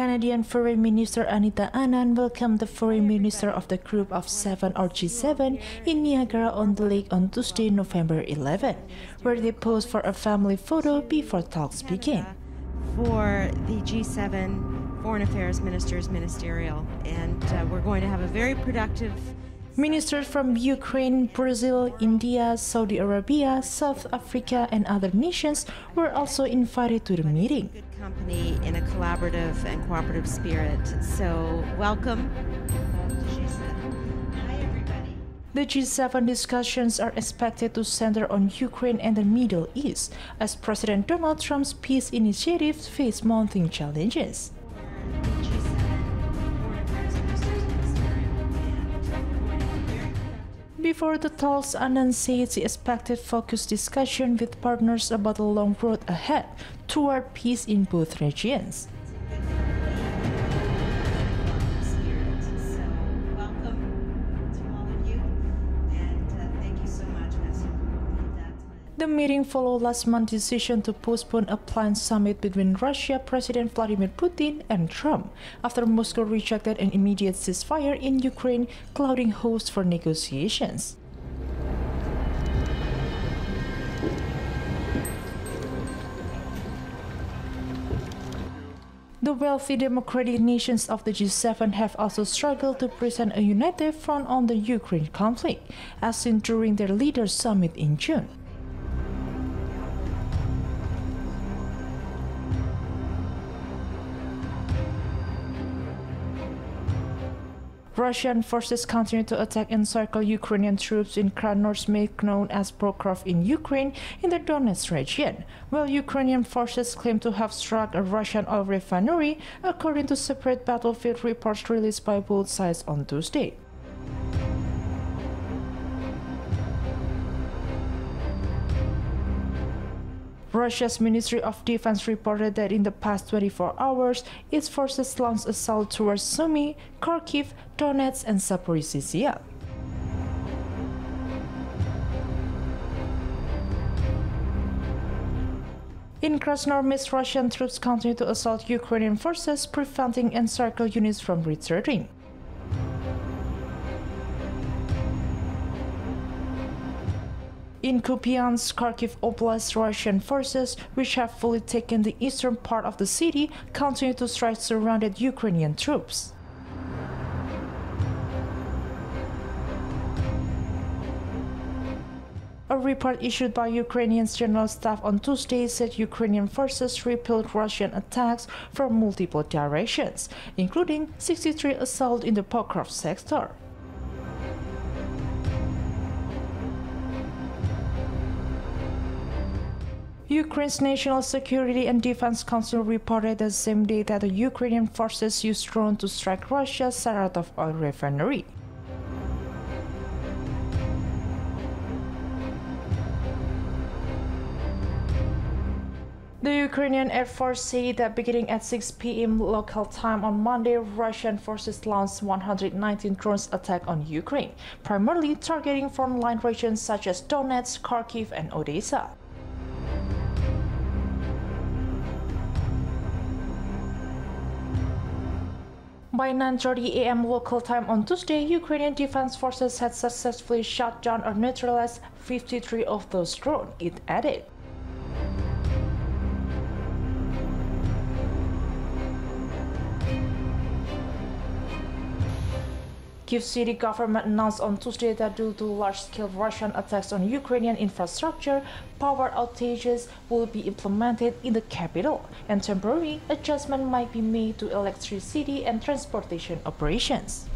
Canadian Foreign Minister Anita Anand welcomed the Foreign Minister of the Group of Seven or G7 in Niagara-on-the-Lake on Tuesday, November 11, where they posed for a family photo before talks began. For the G7 Foreign Affairs Ministers Ministerial, and we're going to have a very productive. Ministers from Ukraine, Brazil, India, Saudi Arabia, South Africa, and other nations were also invited to the meeting. Good company in a collaborative and cooperative spirit. So, welcome. Hi, everybody. The G7 discussions are expected to center on Ukraine and the Middle East, as President Donald Trump's peace initiatives face mounting challenges. Before the talks, Anand said he expected focused discussion with partners about the long road ahead toward peace in both regions. The meeting followed last month's decision to postpone a planned summit between Russia President Vladimir Putin and Trump after Moscow rejected an immediate ceasefire in Ukraine, clouding hopes for negotiations. The wealthy democratic nations of the G7 have also struggled to present a united front on the Ukraine conflict, as seen during their leaders' summit in June. Russian forces continue to attack and encircle Ukrainian troops in Krasnoyarsk, known as Pokrovsk in Ukraine, in the Donetsk region, while Ukrainian forces claim to have struck a Russian oil refinery, according to separate battlefield reports released by both sides on Tuesday. Russia's Ministry of Defense reported that in the past 24 hours, its forces launched assaults towards Sumy, Kharkiv, Donetsk, and Zaporizhzhia. In Krasnoyarsk, Russian troops continue to assault Ukrainian forces, preventing encircled units from retreating. In Kupiansk, Kharkiv Oblast, Russian forces, which have fully taken the eastern part of the city, continue to strike surrounded Ukrainian troops. A report issued by Ukrainian General Staff on Tuesday said Ukrainian forces repelled Russian attacks from multiple directions, including 63 assaults in the Pokrovsk sector. Ukraine's National Security and Defense Council reported the same day that the Ukrainian forces used drones to strike Russia's Saratov oil refinery. The Ukrainian Air Force said that beginning at 6 p.m. local time on Monday, Russian forces launched 119 drones attack on Ukraine, primarily targeting frontline regions such as Donetsk, Kharkiv, and Odessa. By 9:30 a.m. local time on Tuesday, Ukrainian defense forces had successfully shot down or neutralized 53 of those drones, it added. Kyiv city government announced on Tuesday that due to large-scale Russian attacks on Ukrainian infrastructure, power outages will be implemented in the capital, and temporary adjustment might be made to electricity and transportation operations.